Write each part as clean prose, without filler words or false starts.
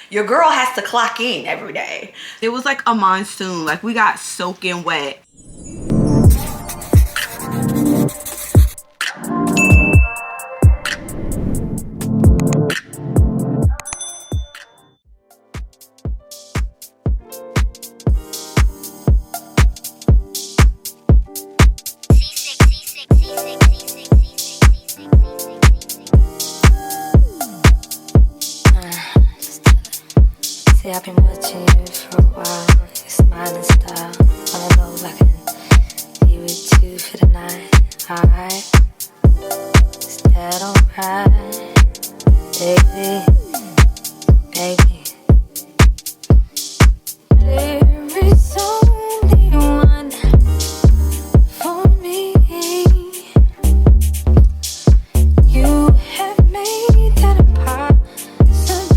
Your girl has to clock in every day. It was like a monsoon. Like we got soaking wet. See, I've been watching you for a while. Your smiling style. Wanna know if I can be with you for the night. Alright, is that alright, baby? Baby, there is only one for me. You have made that a possibility.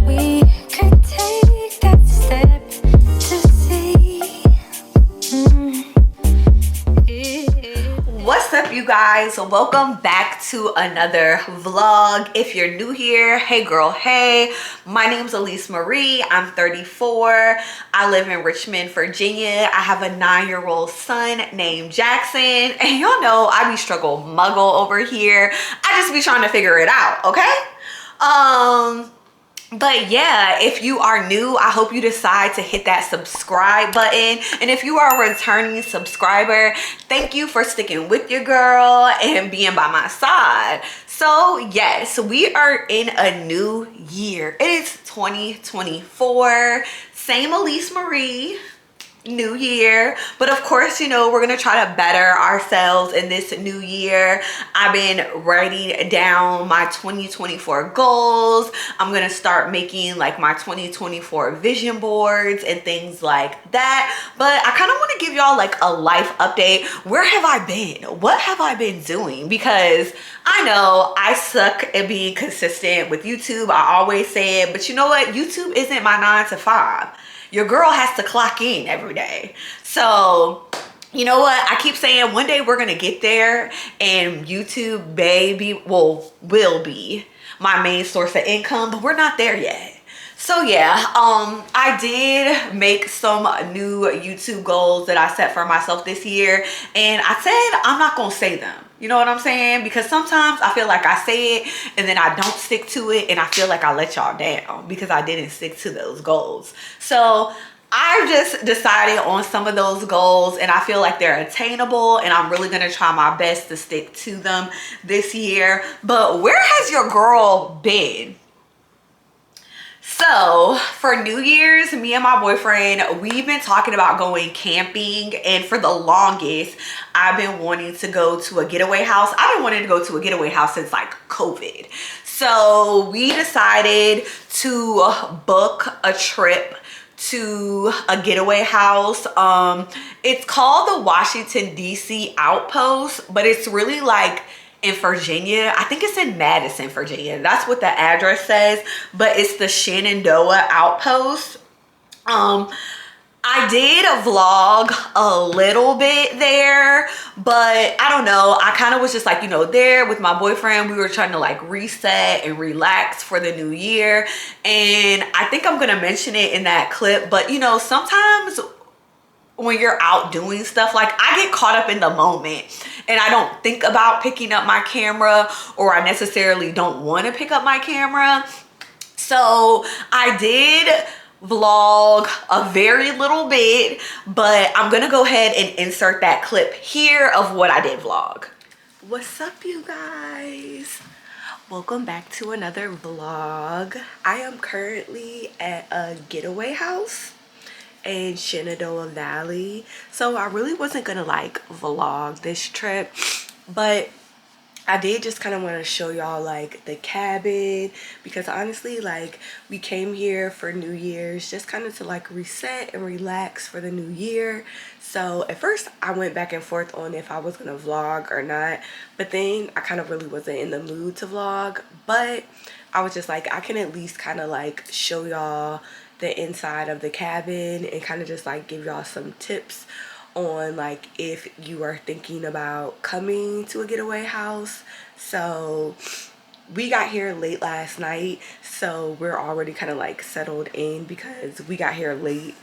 We could take that step to see. What's up, you guys? Welcome back to another vlog. If you're new here, hey girl, hey. My name's Alease Marie. I'm 34. I live in Richmond, Virginia. I have a 9-year-old son named Jackson, and y'all know I be struggle muggle over here. I just be trying to figure it out, okay? But yeah, if you are new, I hope you decide to hit that subscribe button. And if you are a returning subscriber, thank you for sticking with your girl and being by my side. So yes, we are in a new year. It is 2024. Same Alease Marie. New year, but of course, you know, we're gonna try to better ourselves in this new year. I've been writing down my 2024 goals. I'm gonna start making like my 2024 vision boards and things like that. But I kind of want to give y'all like a life update. Where have I been? What have I been doing? Because I know I suck at being consistent with YouTube. I always say it, but you know what? YouTube isn't my 9 to 5. Your girl has to clock in every day. So, you know what? I keep saying one day we're going to get there and YouTube, baby, will be my main source of income, but we're not there yet. So yeah, I did make some new YouTube goals that I set for myself this year, and I said I'm not gonna say them. You know what I'm saying? Because sometimes I feel like I say it and then I don't stick to it, and I feel like I let y'all down because I didn't stick to those goals. So I've just decided on some of those goals, and I feel like they're attainable, and I'm really gonna try my best to stick to them this year. But where has your girl been? So for New Year's, me and my boyfriend, we've been talking about going camping, and for the longest I've been wanting to go to a getaway house. I've been wanting to go to a getaway house since like COVID. So we decided to book a trip to a getaway house. It's called the Washington DC Outpost, but it's really like in Virginia. I think it's in Madison, Virginia. That's what the address says, but it's the Shenandoah Outpost. I did a vlog a little bit there, but I don't know. I kind of was just like, you know, there with my boyfriend. We were trying to like reset and relax for the new year. And I think I'm going to mention it in that clip, but you know, sometimes when you're out doing stuff, like I get caught up in the moment and I don't think about picking up my camera, or I necessarily don't want to pick up my camera. So I did vlog a very little bit, but I'm gonna go ahead and insert that clip here of what I did vlog. What's up, you guys? Welcome back to another vlog. I am currently at a getaway house in Shenandoah Valley. So I really wasn't gonna like vlog this trip, but I did just kind of want to show y'all like the cabin, because honestly, like, we came here for New Year's just kind of to like reset and relax for the new year. So at first I went back and forth on if I was gonna vlog or not, but then I kind of really wasn't in the mood to vlog. But I was just like, I can at least kind of like show y'all the inside of the cabin and kind of just like give y'all some tips on like if you are thinking about coming to a getaway house. So we got here late last night, so we're already kind of like settled in because we got here late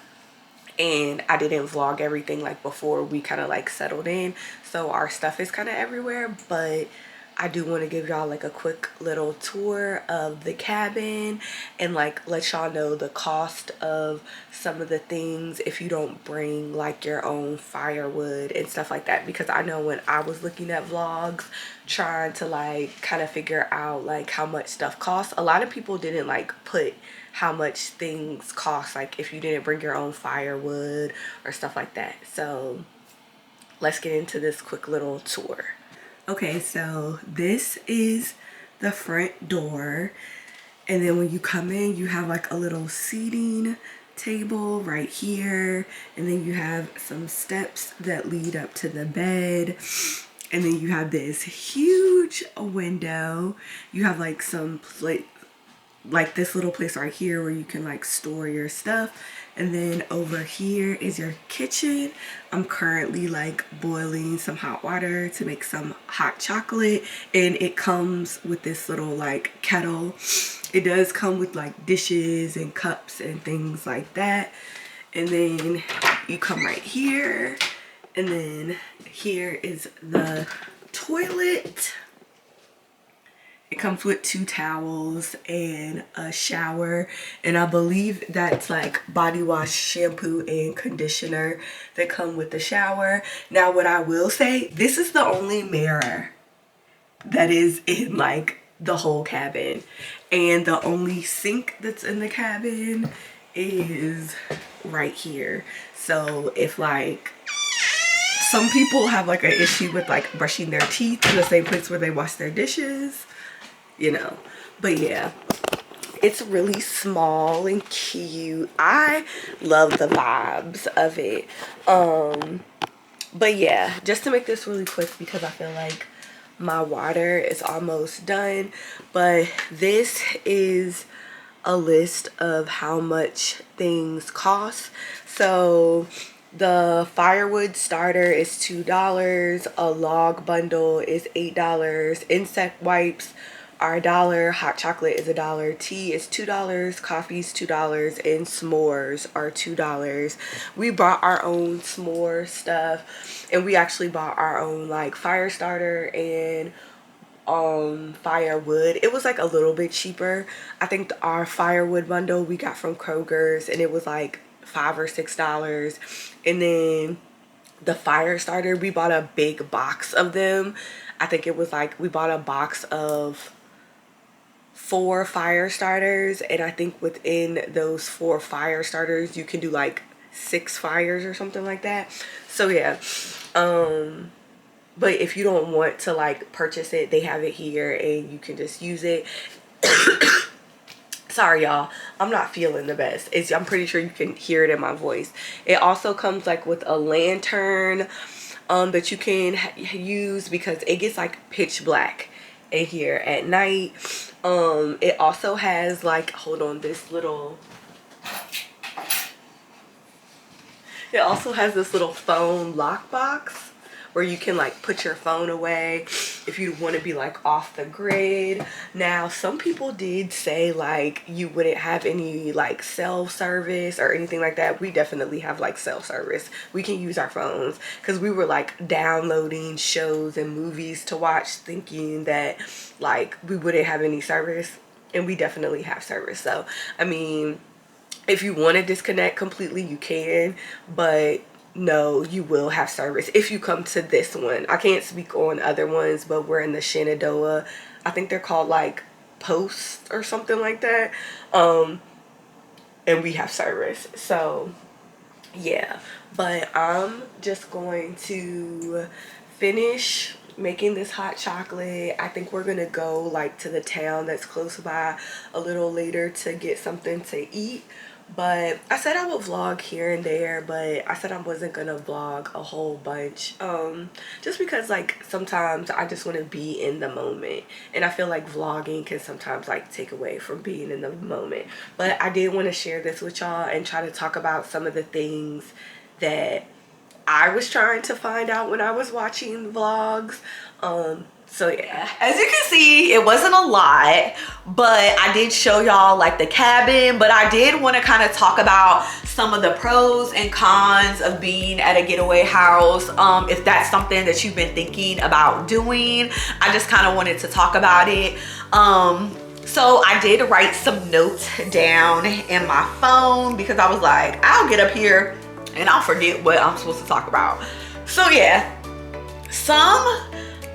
and I didn't vlog everything like before we kind of like settled in, so our stuff is kind of everywhere. But I do want to give y'all like a quick little tour of the cabin and like let y'all know the cost of some of the things if you don't bring like your own firewood and stuff like that, because I know when I was looking at vlogs trying to like kind of figure out like how much stuff costs, a lot of people didn't like put how much things cost like if you didn't bring your own firewood or stuff like that. So let's get into this quick little tour. Okay, so this is the front door, and then when you come in you have like a little seating table right here, and then you have some steps that lead up to the bed, and then you have this huge window. You have like some plate, like this little place right here where you can like store your stuff, and then over here is your kitchen. I'm currently like boiling some hot water to make some hot chocolate, and it comes with this little like kettle. It does come with like dishes and cups and things like that. And then you come right here, and then here is the toilet. It comes with 2 towels and a shower, and I believe that's like body wash, shampoo, and conditioner that come with the shower. Now what I will say, this is the only mirror that is in like the whole cabin, and the only sink that's in the cabin is right here. So if like some people have like an issue with like brushing their teeth in the same place where they wash their dishes, you know. But yeah, it's really small and cute. I love the vibes of it. But yeah, just to make this really quick because I feel like my water is almost done, but this is a list of how much things cost. So the firewood starter is $2, a log bundle is $8, insect wipes are $1, hot chocolate is $1, tea is $2, coffee is $2, and s'mores are $2. We brought our own s'more stuff, and we actually bought our own like fire starter and firewood. It was like a little bit cheaper. I think our firewood bundle we got from Kroger's, and it was like $5 or $6. And then the fire starter, we bought a big box of them. I think it was like we bought a box of 4 fire starters, and I think within those 4 fire starters you can do like 6 fires or something like that. So yeah, but if you don't want to like purchase it, they have it here and you can just use it. Sorry y'all, I'm not feeling the best. I'm pretty sure you can hear it in my voice. It also comes like with a lantern that you can use because it gets like pitch black in here at night. It also has like, hold on, it also has this little phone lockbox where you can like put your phone away if you want to be like off the grid. Now some people did say like you wouldn't have any like cell service or anything like that. We definitely have like cell service. We can use our phones because we were like downloading shows and movies to watch thinking that like we wouldn't have any service, and we definitely have service. So I mean, if you want to disconnect completely you can, but no, you will have service if you come to this one. I can't speak on other ones, but we're in the Shenandoah. I think they're called like Post or something like that. And we have service. So yeah, but I'm just going to finish making this hot chocolate. I think we're gonna go like to the town that's close by a little later to get something to eat. But I said I would vlog here and there, but I said I wasn't gonna vlog a whole bunch, just because like sometimes I just want to be in the moment, and I feel like vlogging can sometimes like take away from being in the moment. But I did want to share this with y'all and try to talk about some of the things that I was trying to find out when I was watching vlogs. So yeah, as you can see, it wasn't a lot, but I did show y'all like the cabin, but I did want to kind of talk about some of the pros and cons of being at a getaway house. If that's something that you've been thinking about doing, I just kind of wanted to talk about it. So I did write some notes down in my phone because I was like, I'll get up here and I'll forget what I'm supposed to talk about. So yeah, some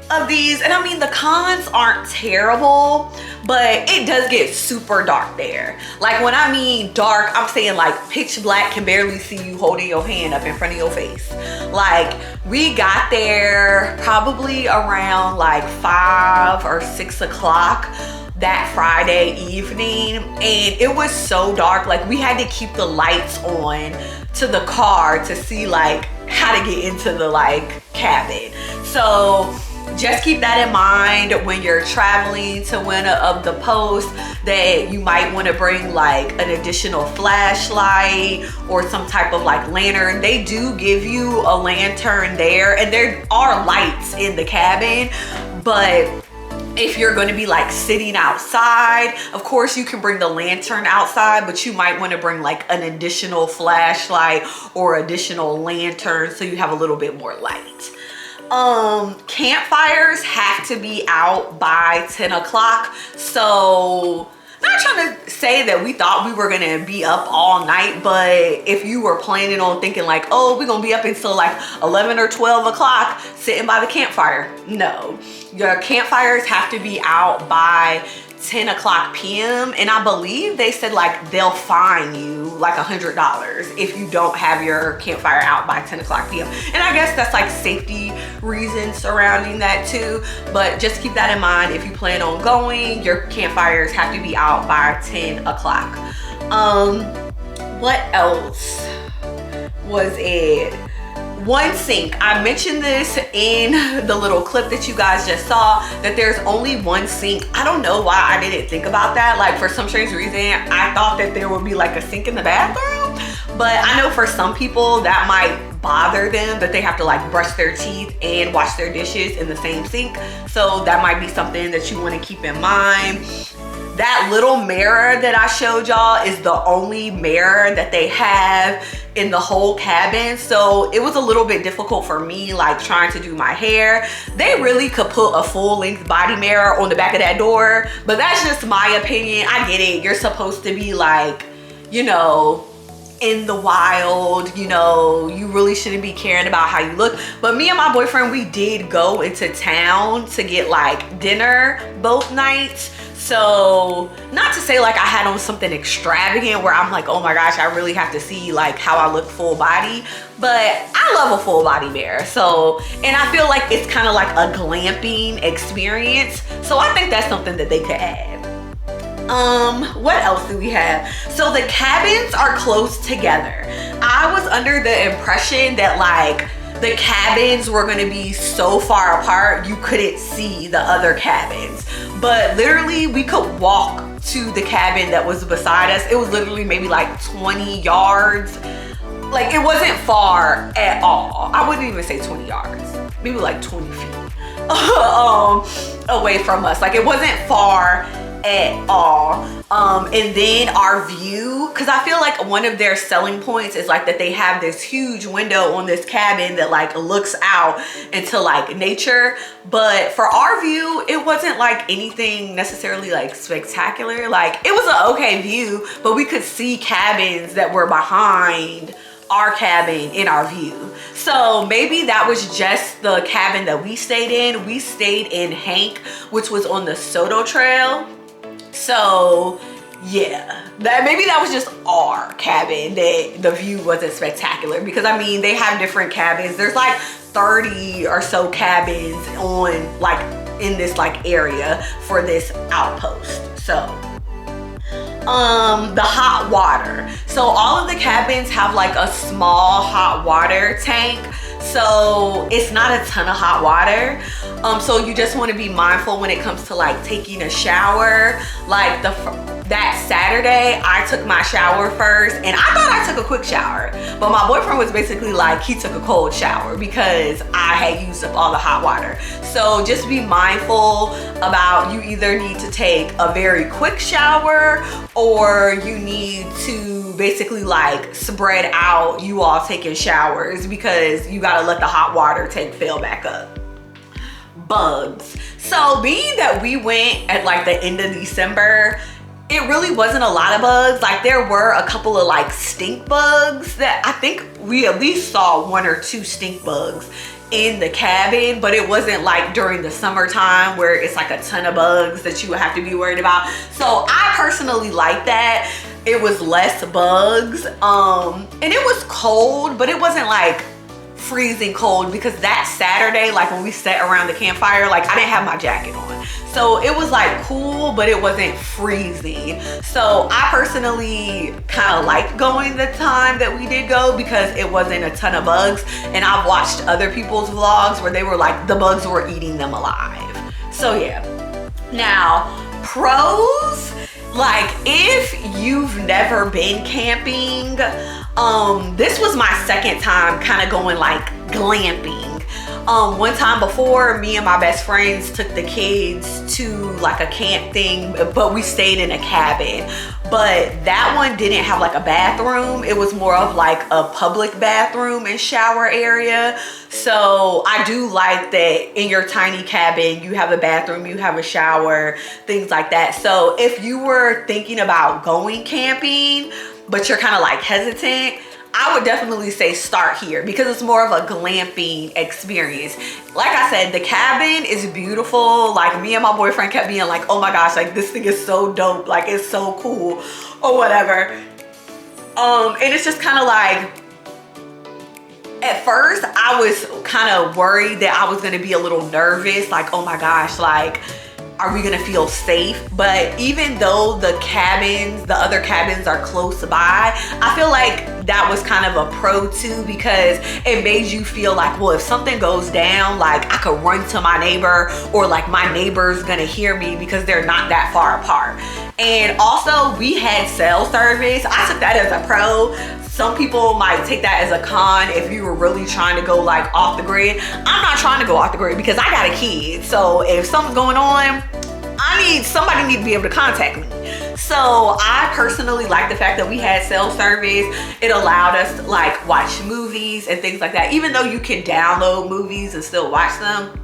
of these, and I mean the cons aren't terrible, but it does get super dark there. Like when I mean dark, I'm saying like pitch black, can barely see you holding your hand up in front of your face. Like we got there probably around like 5 or 6 o'clock that Friday evening, and it was so dark. Like we had to keep the lights on to the car to see like how to get into the like cabin. So just keep that in mind when you're traveling to one of the posts, that you might want to bring like an additional flashlight or some type of like lantern. They do give you a lantern there, and there are lights in the cabin, but if you're going to be like sitting outside, of course you can bring the lantern outside, but you might want to bring like an additional flashlight or additional lantern so you have a little bit more light. Campfires have to be out by 10 o'clock. So not trying to say that we thought we were gonna be up all night, but if you were planning on thinking like, oh, we're gonna be up until like 11 or 12 o'clock sitting by the campfire, no. Your campfires have to be out by 10 o'clock p.m. and I believe they said like they'll fine you like $100 if you don't have your campfire out by 10 o'clock p.m. And I guess that's like safety reasons surrounding that too, but just keep that in mind. If you plan on going, your campfires have to be out by 10 o'clock. What else was it? One sink. I mentioned this in the little clip that you guys just saw, that there's only one sink. I don't know why I didn't think about that. Like for some strange reason, I thought that there would be like a sink in the bathroom, but I know for some people that might bother them, that they have to like brush their teeth and wash their dishes in the same sink. So that might be something that you want to keep in mind. That little mirror that I showed y'all is the only mirror that they have in the whole cabin. So it was a little bit difficult for me, like trying to do my hair. They really could put a full length body mirror on the back of that door, but that's just my opinion. I get it. You're supposed to be like, you know, in the wild, you know, you really shouldn't be caring about how you look. But me and my boyfriend, we did go into town to get like dinner both nights. So not to say like I had on something extravagant where I'm like, oh my gosh, I really have to see like how I look full body, but I love a full body mirror. So, and I feel like it's kind of like a glamping experience. So I think that's something that they could add. What else do we have? So the cabins are close together. I was under the impression that like the cabins were going to be so far apart you couldn't see the other cabins, but literally we could walk to the cabin that was beside us. It was literally maybe like 20 yards. Like it wasn't far at all. I wouldn't even say 20 yards, maybe like 20 feet away from us. Like it wasn't far at all. And then our view, because I feel like one of their selling points is like that they have this huge window on this cabin that like looks out into like nature, but for our view it wasn't like anything necessarily like spectacular. Like it was an okay view, but we could see cabins that were behind our cabin in our view. So maybe that was just the cabin that we stayed in. We stayed in Hank, which was on the Soto Trail. So yeah, maybe that was just our cabin that the view wasn't spectacular, because I mean they have different cabins. There's like 30 or so cabins on like in this like area for this outpost. So the hot water. So all of the cabins have like a small hot water tank. So it's not a ton of hot water. So you just want to be mindful when it comes to like taking a shower. Like the that Saturday, I took my shower first, and I thought I took a quick shower, but my boyfriend was basically like, he took a cold shower because I had used up all the hot water. So just be mindful about, you either need to take a very quick shower, or you need to basically like spread out you all taking showers, because you gotta let the hot water tank fill back up. Bugs. So being that we went at like the end of December, it really wasn't a lot of bugs. Like there were a couple of like stink bugs that I think we at least saw 1 or 2 stink bugs in the cabin, but it wasn't like during the summertime where it's like a ton of bugs that you would have to be worried about. So I personally like that. It was less bugs, and it was cold, but it wasn't like freezing cold, because that Saturday, like when we sat around the campfire, like I didn't have my jacket on, so it was like cool, but it wasn't freezing. So I personally kind of liked going the time that we did go, because it wasn't a ton of bugs, and I've watched other people's vlogs where they were like, the bugs were eating them alive. So yeah. Now, pros, like if you've never been camping, this was my second time kind of going like glamping. One time before, me and my best friends took the kids to like a camp thing, but we stayed in a cabin. But that one didn't have like a bathroom. It was more of like a public bathroom and shower area. So I do like that in your tiny cabin, you have a bathroom, you have a shower, things like that. So if you were thinking about going camping, but you're kind of like hesitant, I would definitely say start here, because it's more of a glamping experience. Like I said, the cabin is beautiful. Like me and my boyfriend kept being like, oh my gosh, like this thing is so dope, like it's so cool or whatever. And it's just kind of like, at first I was kind of worried that I was going to be a little nervous, like oh my gosh, like are we gonna feel safe? But even though the other cabins are close by, I feel like that was kind of a pro too, because it made you feel like, well, if something goes down, like I could run to my neighbor, or like my neighbor's gonna hear me because they're not that far apart. And also we had cell service. I took that as a pro. Some people might take that as a con if you were really trying to go like off the grid. I'm not trying to go off the grid because I got a kid. So if something's going on, somebody need to be able to contact me. So I personally like the fact that we had cell service. It allowed us to like watch movies and things like that. Even though you can download movies and still watch them,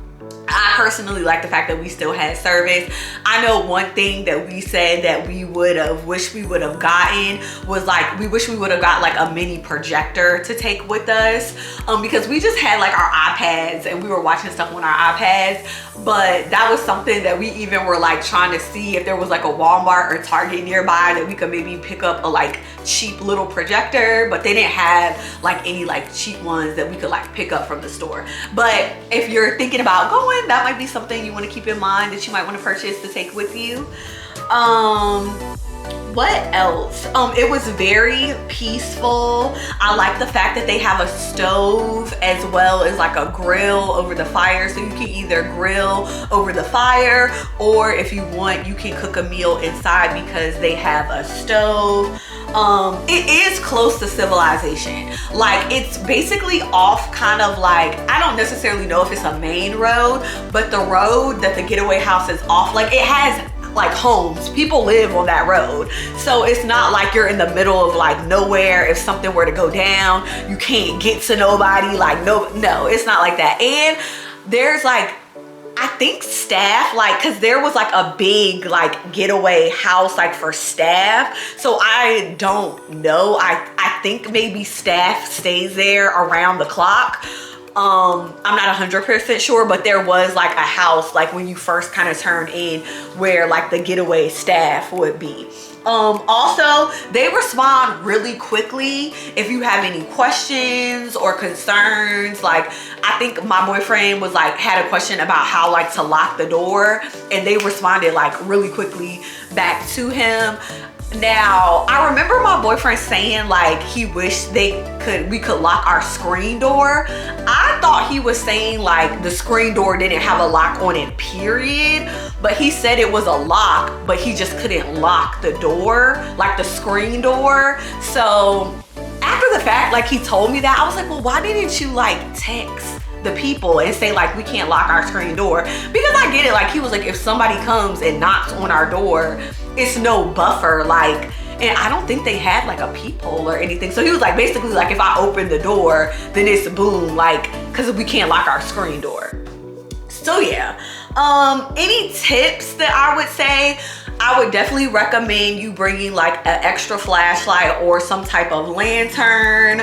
I personally like the fact that we still had service. I know one thing that we said that we would have wished we would have gotten was like, we wish we would have got like a mini projector to take with us, because we just had like our iPads and we were watching stuff on our iPads. But that was something that we even were like trying to see if there was like a Walmart or Target nearby that we could maybe pick up a like cheap little projector, but they didn't have like any like cheap ones that we could like pick up from the store. But if you're thinking about going, that might be something you want to keep in mind that you might want to purchase to take with you. What else? It was very peaceful. I like the fact that they have a stove as well as like a grill over the fire, so you can either grill over the fire, or if you want, you can cook a meal inside because they have a stove. It is close to civilization. Like it's basically off kind of like, I don't necessarily know if it's a main road, but the road that the Getaway house is off, like it has like homes, people live on that road. So it's not like you're in the middle of like nowhere. If something were to go down, you can't get to nobody, like no, it's not like that. And there's like, I think staff, like, cause there was like a big like Getaway house like for staff. So I don't know. I think maybe staff stays there around the clock. I'm not 100% sure, but there was like a house like when you first kind of turn in where like the Getaway staff would be. Also, they respond really quickly if you have any questions or concerns. Like I think my boyfriend was like had a question about how like to lock the door, and they responded like really quickly back to him. Now, I remember my boyfriend saying like he wished we could lock our screen door. I thought he was saying like the screen door didn't have a lock on it, period. But he said it was a lock, but he just couldn't lock the door, like the screen door. So after the fact, like he told me that, I was like, well, why didn't you like text the people and say like we can't lock our screen door? Because I get it, like he was like, if somebody comes and knocks on our door, it's no buffer, like, and I don't think they had like a peephole or anything. So he was like, basically like if I open the door, then it's boom, like, because we can't lock our screen door. So yeah, any tips that I would say, I would definitely recommend you bringing like an extra flashlight or some type of lantern,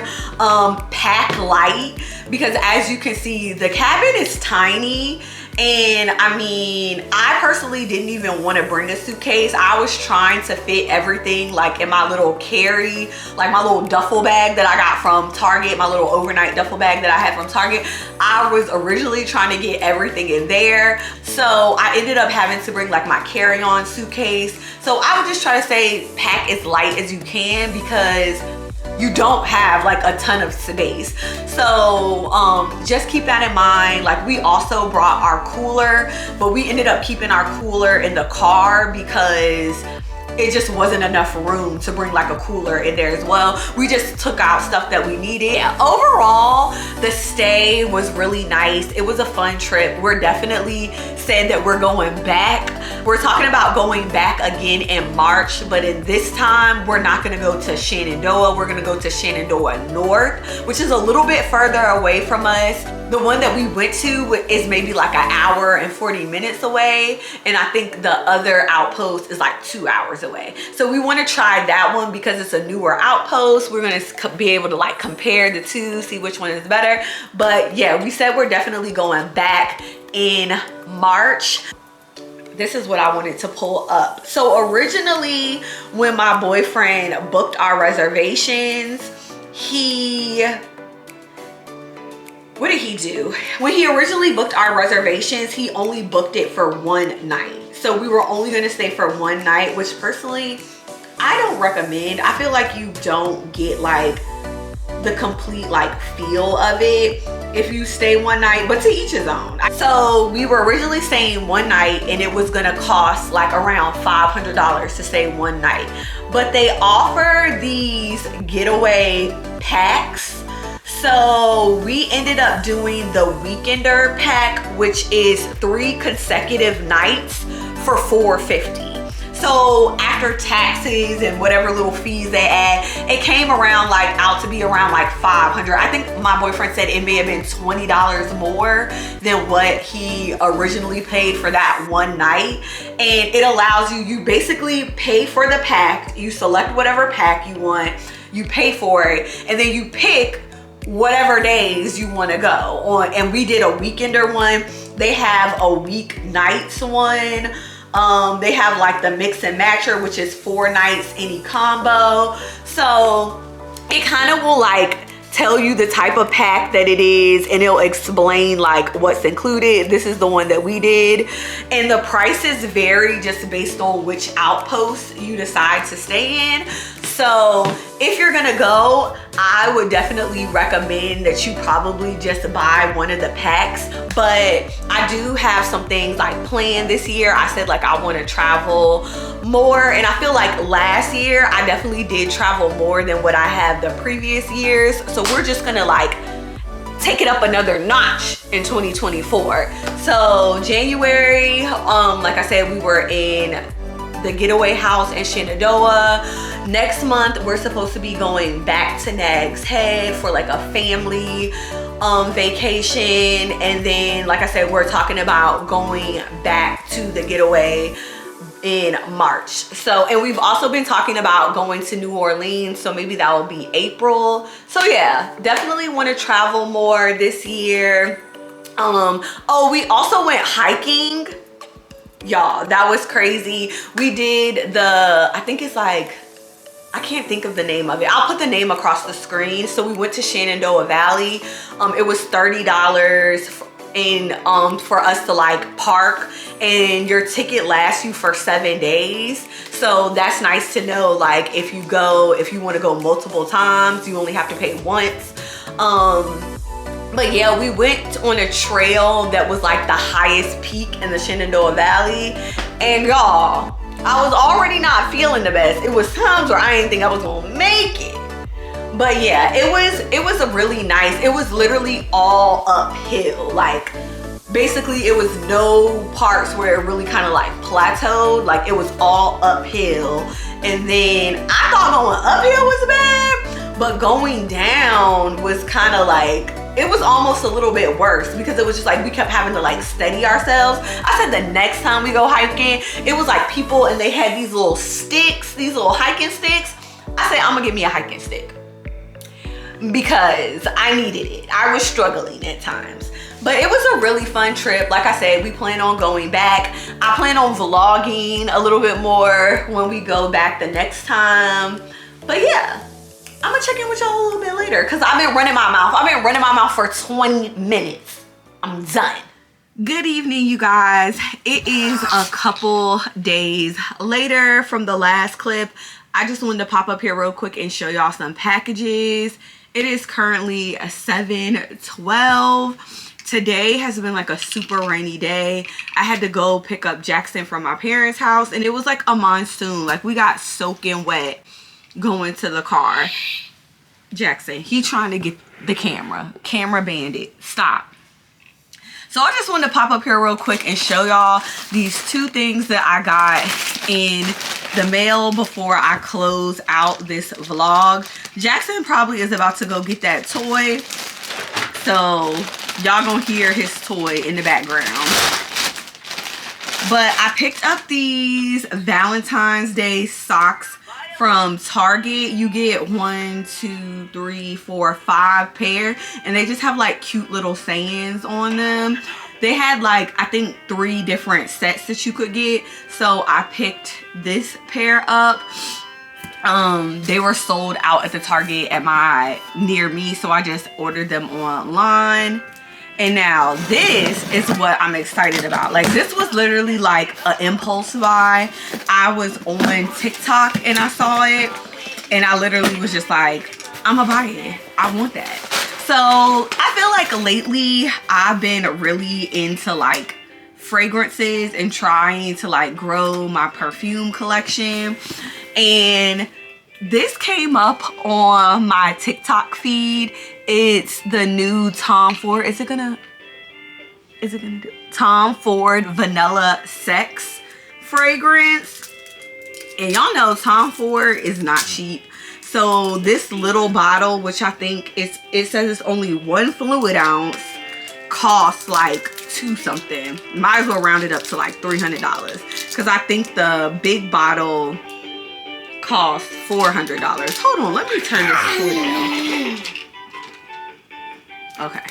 pack light, because as you can see, the cabin is tiny. And I mean, I personally didn't even want to bring a suitcase. I was trying to fit everything like in my little carry, like my little duffel bag that I got from Target, my little overnight duffel bag that I had from Target. I was originally trying to get everything in there. So I ended up having to bring like my carry-on suitcase. So I would just try to say pack as light as you can, because you don't have like a ton of space. So just keep that in mind. Like we also brought our cooler, but we ended up keeping our cooler in the car because it just wasn't enough room to bring like a cooler in there as well. We just took out stuff that we needed. Yeah, overall, the stay was really nice. It was a fun trip. We're definitely saying that we're going back. We're talking about going back again in March, but in this time, we're not gonna go to Shenandoah. We're gonna go to Shenandoah North, which is a little bit further away from us. The one that we went to is maybe like an hour and 40 minutes away. And I think the other outpost is like 2 hours away. So we want to try that one because it's a newer outpost. We're going to be able to like compare the two, see which one is better. But yeah, we said we're definitely going back in March. This is what I wanted to pull up. So originally when my boyfriend booked our reservations, what did he do? When he originally booked our reservations, he only booked it for one night. So we were only gonna stay for one night, which personally, I don't recommend. I feel like you don't get like the complete like feel of it if you stay one night, but to each his own. So we were originally staying one night and it was gonna cost like around $500 to stay one night. But they offer these getaway packs. So we ended up doing the weekender pack, which is 3 consecutive nights for $450. So after taxes and whatever little fees they add, it came around like out to be around like $500. I think my boyfriend said it may have been $20 more than what he originally paid for that one night. And it allows you basically pay for the pack, you select whatever pack you want, you pay for it, and then you pick whatever days you want to go on. And we did a weekender one. They have a weeknights one. They have like the mix and matcher, which is 4 nights any combo. So it kind of will like tell you the type of pack that it is, and it'll explain like what's included. This is the one that we did, and the prices vary just based on which outpost you decide to stay in. So if you're gonna go, I would definitely recommend that you probably just buy one of the packs. But I do have some things like planned this year. I said like I want to travel more, and I feel like last year I definitely did travel more than what I have the previous years. So we're just gonna like take it up another notch in 2024. So January, like I said, we were in the Getaway house in Shenandoah. Next month, we're supposed to be going back to Nag's Head for like a family vacation. And then, like I said, we're talking about going back to the Getaway in March. So, and we've also been talking about going to New Orleans, so maybe that will be April. So yeah, definitely want to travel more this year. Oh, we also went hiking. Y'all, that was crazy. We did I think it's like, I can't think of the name of it. I'll put the name across the screen. So we went to Shenandoah Valley. It was $30 and for us to like park, and your ticket lasts you for 7 days. So that's nice to know, like if you want to go multiple times, you only have to pay once. But yeah, we went on a trail that was like the highest peak in the Shenandoah Valley, and y'all, I was already not feeling the best. It was times where I didn't think I was gonna make it. But yeah, it was a really nice, it was literally all uphill. Like basically it was no parts where it really kind of like plateaued. Like it was all uphill. And then I thought going uphill was bad, but going down was kind of like, it was almost a little bit worse, because it was just like we kept having to like steady ourselves. I said the next time we go hiking, it was like people, and they had these little sticks, these little hiking sticks. I said, I'm gonna get me a hiking stick, because I needed it. I was struggling at times. But it was a really fun trip. Like I said, we plan on going back. I plan on vlogging a little bit more when we go back the next time. But yeah, I'm gonna check in with y'all a little bit later, because I've been running my mouth. I've been running my mouth for 20 minutes. I'm done. Good evening, you guys. It is a couple days later from the last clip. I just wanted to pop up here real quick and show y'all some packages. It is currently 7:12. Today has been like a super rainy day. I had to go pick up Jackson from my parents' house, and it was like a monsoon. Like we got soaking wet going to the car. Jackson, he trying to get the camera bandit. Stop. So I just wanted to pop up here real quick and show y'all these two things that I got in the mail before I close out this vlog. Jackson probably is about to go get that toy, so y'all gonna hear his toy in the background. But I picked up these Valentine's Day socks from Target. You get 1, 2, 3, 4, 5 pair, and they just have like cute little sayings on them. They had like, I think 3 different sets that you could get, so I picked this pair up. They were sold out at the Target near me, so I just ordered them online. And now this is what I'm excited about. Like this was literally like an impulse buy. I was on TikTok and I saw it, and I literally was just like, I'm gonna buy it. I want that. So I feel like lately I've been really into like fragrances and trying to like grow my perfume collection. And this came up on my TikTok feed. It's the new Tom Ford. Is it gonna do Tom Ford Vanilla Sex fragrance? And y'all know Tom Ford is not cheap. So this little bottle, which I think it says it's only 1 fluid ounce, costs like $2 something. Might as well round it up to like $300, because I think the big bottle costs $400. Hold on, let me turn this cool down. Okay,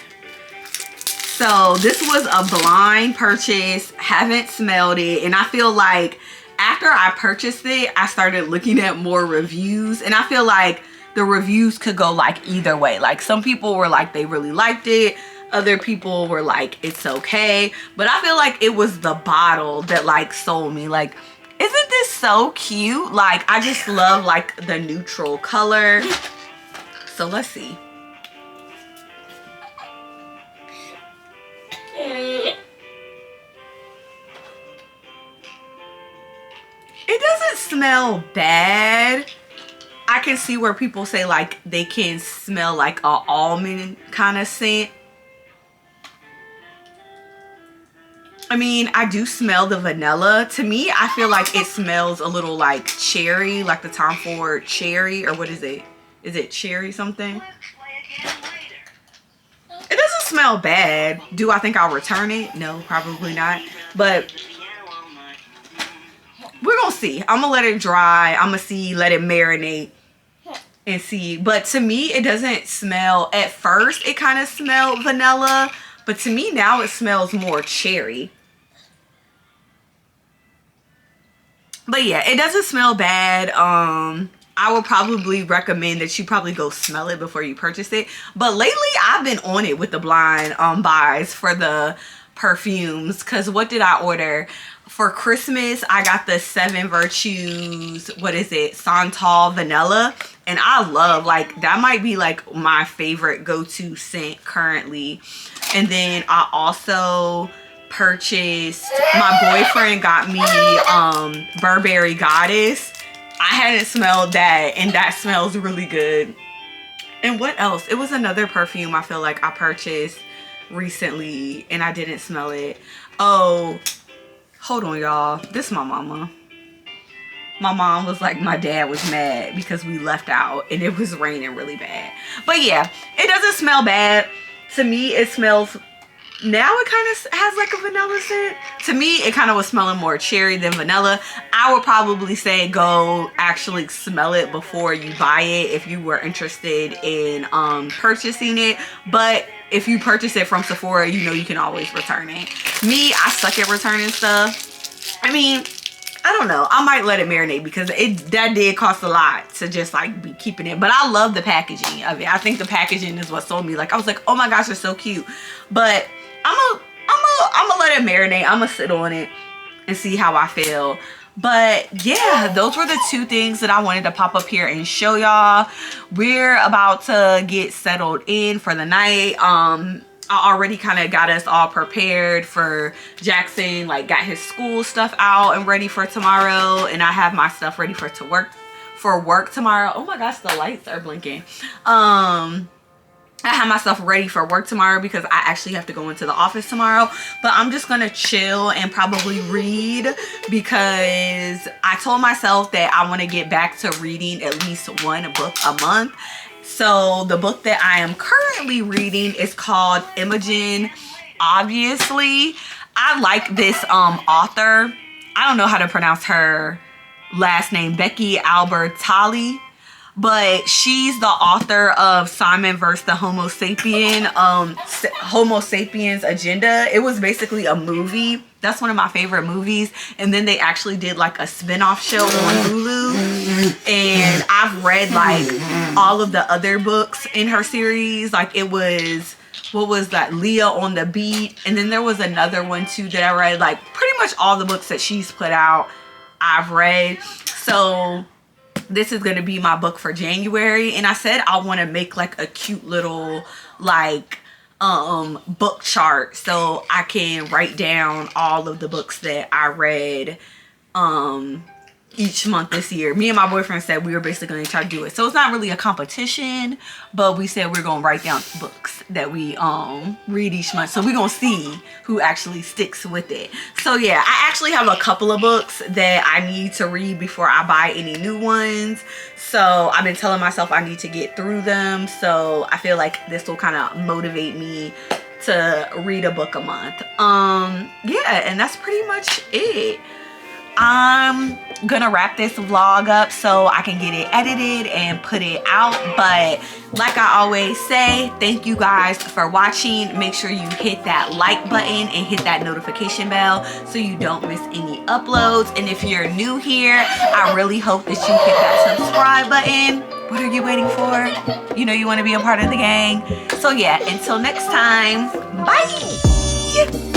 so this was a blind purchase. Haven't smelled it, and I feel like after I purchased it, I started looking at more reviews, and I feel like the reviews could go like either way. Like some people were like they really liked it, other people were like it's okay, but I feel like it was the bottle that like sold me. Like, isn't this so cute? Like I just love like the neutral color. So let's see. It doesn't smell bad. I can see where people say like they can smell like a almond kind of scent. I mean, I do smell the vanilla. To me, I feel like it smells a little like cherry, like the Tom Ford cherry, or what is it? Is it cherry something? It doesn't smell bad. Do I think I'll return it? No, probably not. But we're gonna see. I'm gonna let it dry. I'm gonna see, let it marinate and see. But to me, it doesn't smell, at first it kind of smelled vanilla, but to me now it smells more cherry. But yeah, it doesn't smell bad. I would probably recommend that you probably go smell it before you purchase it. But lately I've been on it with the blind buys for the perfumes. Because what did I order? For Christmas, I got the 7 Virtues, what is it, Santal Vanilla. And I love, like, that might be like my favorite go-to scent currently. And then I also purchased, my boyfriend got me Burberry Goddess. I hadn't smelled that, and that smells really good. And what else? It was another perfume I feel like I purchased recently and I didn't smell it. Oh, hold on, y'all. This is my mama. My mom was like, my dad was mad because we left out and it was raining really bad. But yeah, it doesn't smell bad. To me, it smells, now it kind of has like a vanilla scent. To me, it kind of was smelling more cherry than vanilla. I would probably say go actually smell it before you buy it if you were interested in purchasing it. But if you purchase it from Sephora, you know you can always return it. Me, I suck at returning stuff. I mean, I don't know. I might let it marinate because that did cost a lot to just like be keeping it. But I love the packaging of it. I think the packaging is what sold me. Like, I was like, oh my gosh, it's so cute. But I'm gonna let it marinate. I'm gonna sit on it and see how I feel. But yeah, those were the 2 things that I wanted to pop up here and show y'all. We're about to get settled in for the night. I already kind of got us all prepared for Jackson, like got his school stuff out and ready for tomorrow. And I have my stuff ready for work tomorrow. Oh my gosh, the lights are blinking. I have my stuff ready for work tomorrow because I actually have to go into the office tomorrow. But I'm just gonna chill and probably read because I told myself that I want to get back to reading at least 1 book a month. So the book that I am currently reading is called Imogen. Obviously, I like this author. I don't know how to pronounce her last name, Becky Albertalli. But she's the author of Simon vs. the Homo Sapiens Agenda. It was basically a movie. That's one of my favorite movies. And then they actually did like a spin-off show on Hulu. And I've read like all of the other books in her series. Like it was, what was that? Leah on the Beat. And then there was another one too that I read. Like pretty much all the books that she's put out, I've read. So this is going to be my book for January. And I said I want to make like a cute little like book chart so I can write down all of the books that I read each month this year. Me and my boyfriend said we were basically going to try to do it. So it's not really a competition, but we said we're going to write down books that we read each month. So we're going to see who actually sticks with it. So yeah, I actually have a couple of books that I need to read before I buy any new ones. So I've been telling myself I need to get through them. So I feel like this will kind of motivate me to read a book a month. Yeah, and that's pretty much it. I'm gonna wrap this vlog up so I can get it edited and put it out. But like I always say, thank you guys for watching. Make sure you hit that like button and hit that notification bell so you don't miss any uploads. And if you're new here, I really hope that you hit that subscribe button. What are you waiting for? You know you want to be a part of the gang. So yeah, until next time, bye.